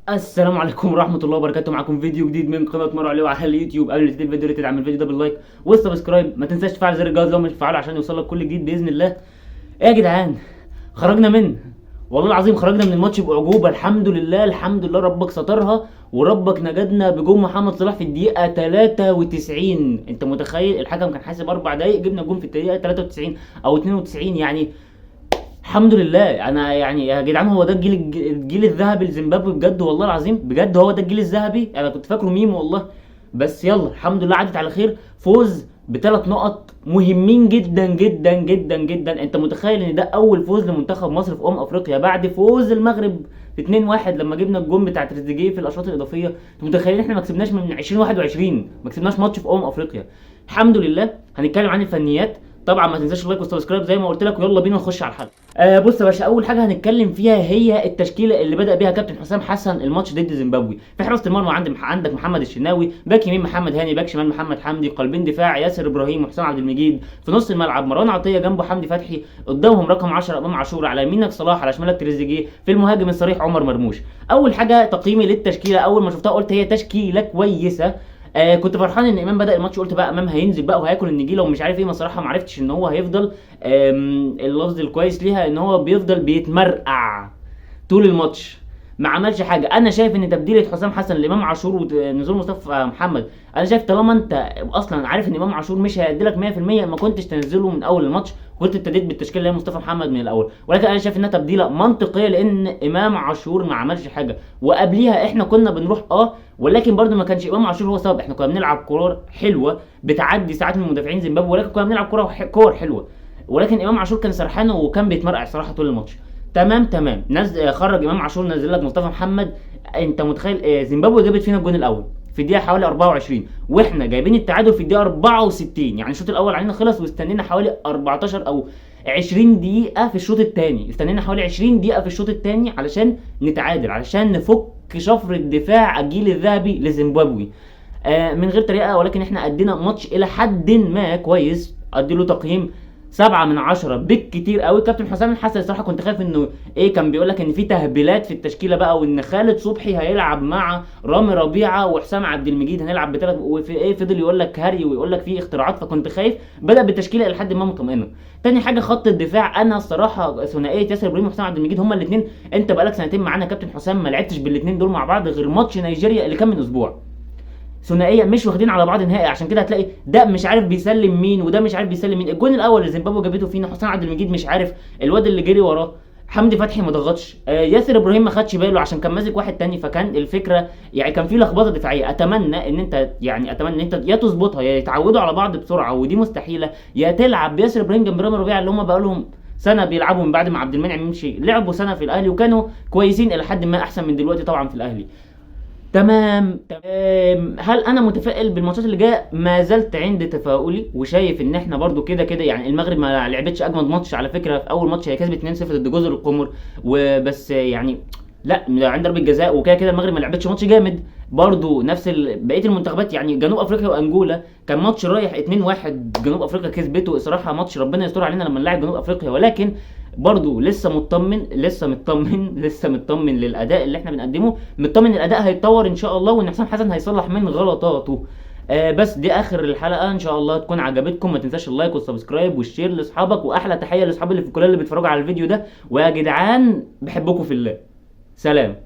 السلام عليكم ورحمة الله وبركاته. معاكم فيديو جديد من قناة مرة عليه على اليوتيوب. قبل ما تبتدي الفيديو تدعم الفيديو ده باللايك والسبسكرايب، ما تنساش تفعل زر الجرس لو مش فعال عشان يوصلك كل جديد بإذن الله. ايه يا جدعان، خرجنا من والله العظيم خرجنا من الماتش بأعجوبة. الحمد لله الحمد لله، ربك سترها وربك نجدنا بجون محمد صلاح في الدقيقة 93. انت متخيل الحكم كان حاسب 4 دقايق، جبنا جون في الدقيقة 93 او 92 يعني. الحمد لله. انا يعني يا جدعان، هو ده الجيل الذهبي لزيمبابوي بجد، والله العظيم بجد هو ده الجيل الذهبي. انا كنت فاكره ميم والله، بس يلا الحمد لله عدت على خير. فوز ب3 نقط مهمين جدا جدا جدا جدا. انت متخيل ان ده اول فوز لمنتخب مصر في افريقيا بعد فوز المغرب 2-1 لما جبنا الجون بتاع تريزيجيه في الاشواط الاضافيه؟ انتوا متخيلين احنا ما كسبناش من 2021، ما كسبناش ماتش في افريقيا. الحمد لله. هنتكلم عن الفنيات طبعا، ما تنساش اللايك والسبسكرايب زي ما قلت لك، ويلا بينا نخش على الحلقه. بص يا باشا، اول حاجه هنتكلم فيها هي التشكيله اللي بدا بيها كابتن حسام حسن الماتش ضد زيمبابوي. في حراسه المرمى عندك محمد الشناوي، باك يمين محمد هاني، باك شمال محمد حمدي، قلبين دفاع ياسر ابراهيم وحسام عبد المجيد، في نص الملعب مروان عطيه جنبه حمدي فتحي، قدامهم رقم 10 امام عاشور، على يمينك صلاح، على شمالك تريزيجيه، في المهاجم الصريح عمر مرموش. اول حاجه تقييمي للتشكيله اول ما شفتها قلت هي تشكيله كويسه. كنت فرحان ان امام بدا الماتش، قلت بقى امام هينزل بقى وهياكل النجيله ومش عارف ايه. ما صراحه ما عرفتش ان هو هيفضل. اللفظ الكويس ليها ان هو بيفضل بيتمرقع طول الماتش، ما عملش حاجه. انا شايف ان تبديله حسام حسن لامام عاشور ونزول مصطفى محمد، انا شايف طالما انت اصلا عارف ان امام عاشور مش هيأدي لك 100%، ما كنتش تنزله من اول الماتش، كنت ابتديت بالتشكيله اللي هي مصطفى محمد من الاول. ولكن انا شايف انها تبديله منطقيه لان امام عاشور ما عملش حاجه، وقبليها احنا كنا بنروح ولكن برده ما كانش امام عاشور هو سبب. احنا كنا بنلعب كور حلوه بتعدي ساعات من مدافعين زيمبابوي، ولكن كنا بنلعب كور حلوه. ولكن امام عاشور كان سرحان وكان بيتمرقع صراحه طول الماتش. تمام خرج امام عاشور، نزل لك مصطفى محمد. انت متخيل زيمبابوي جابت فينا الجون الاول في الدقيقه حوالي 24، واحنا جايبين التعادل في الدقيقه 64. يعني الشوط الاول علينا خلص واستنينا حوالي 14 او 20 دقيقه في الشوط الثاني، استنينا حوالي 20 دقيقه في الشوط الثاني علشان نتعادل، علشان نفك شفر الدفاع الجيل الذهبي لزيمبابوي. من غير طريقه، ولكن احنا ادينا ماتش الى حد ما كويس، اديله تقييم 7/10 بالكتير قوي. كابتن حسام الحسن الصراحه كنت خايف انه كان بيقول لك ان في تهبيلات في التشكيله بقى، وان خالد صبحي هيلعب مع رامي ربيعه وحسام عبد المجيد هنلعب بثلاث، وفي فضل يقول لك هري ويقول لك في اختراعات، فكنت خايف. بدا بالتشكيله الى حد ما مطمئنه. تاني حاجه خط الدفاع، انا الصراحه ثنائيه ياسر ابراهيم وحسام عبد المجيد هما الاثنين. انت بقالك سنتين معانا كابتن حسام، ما لعبتش بالاثنين دول مع بعض غير ماتش نيجيريا اللي كان من اسبوع. ثنائيه مش واخدين على بعض نهائي، عشان كده هتلاقي ده مش عارف بيسلم مين وده مش عارف بيسلم مين. الجون الاول اللي زيمبابوي جابته فينا حسام عبد المجيد مش عارف، الواد اللي جري وراه حمدي فتحي ما ضغطش، ياسر ابراهيم ما خدش باله عشان كان ماسك واحد تاني، فكان الفكره يعني كان في لخبطه دفاعيه. اتمنى ان انت يا تظبطها يا يتعودوا على بعض بسرعه، ودي مستحيله، يا تلعب بياسر ابراهيم جنب رامي ربيعه اللي هم بقى لهم سنه بيلعبوا من بعد ما عبد المنعم يمشي. لعبوا سنه في الاهلي وكانوا كويسين الى حد ما، احسن من دلوقتي طبعا في الاهلي. تمام. هل انا متفائل بالماتشات اللي جايه؟ ما زلت عند تفاؤلي، وشايف ان احنا برضو كده كده يعني. المغرب ما لعبتش اجمد ماتش على فكره، في اول ماتش هي كسبت 2-0 ضد جزر القمر وبس يعني. لا، عند ضربه جزاء وكده كده المغرب ما لعبتش ماتش جامد برضو. نفس بقيه المنتخبات يعني. جنوب افريقيا وانجولا كان ماتش رايح 2-1، جنوب افريقيا كسبته. الصراحه ماتش ربنا يستر علينا لما نلعب جنوب افريقيا، ولكن برضو لسه مطمن لسه مطمن للاداء اللي احنا بنقدمه، مطمن الاداء هيتطور ان شاء الله، وان حسام حسن هيصلح من غلطاته. بس دي اخر الحلقه، ان شاء الله تكون عجبتكم. ما تنساش اللايك والسبسكرايب والشير لاصحابك، واحلى تحيه لاصحابي اللي في الكليه اللي بيتفرجوا على الفيديو ده. ويا جدعان بحبكم في الله. سلام.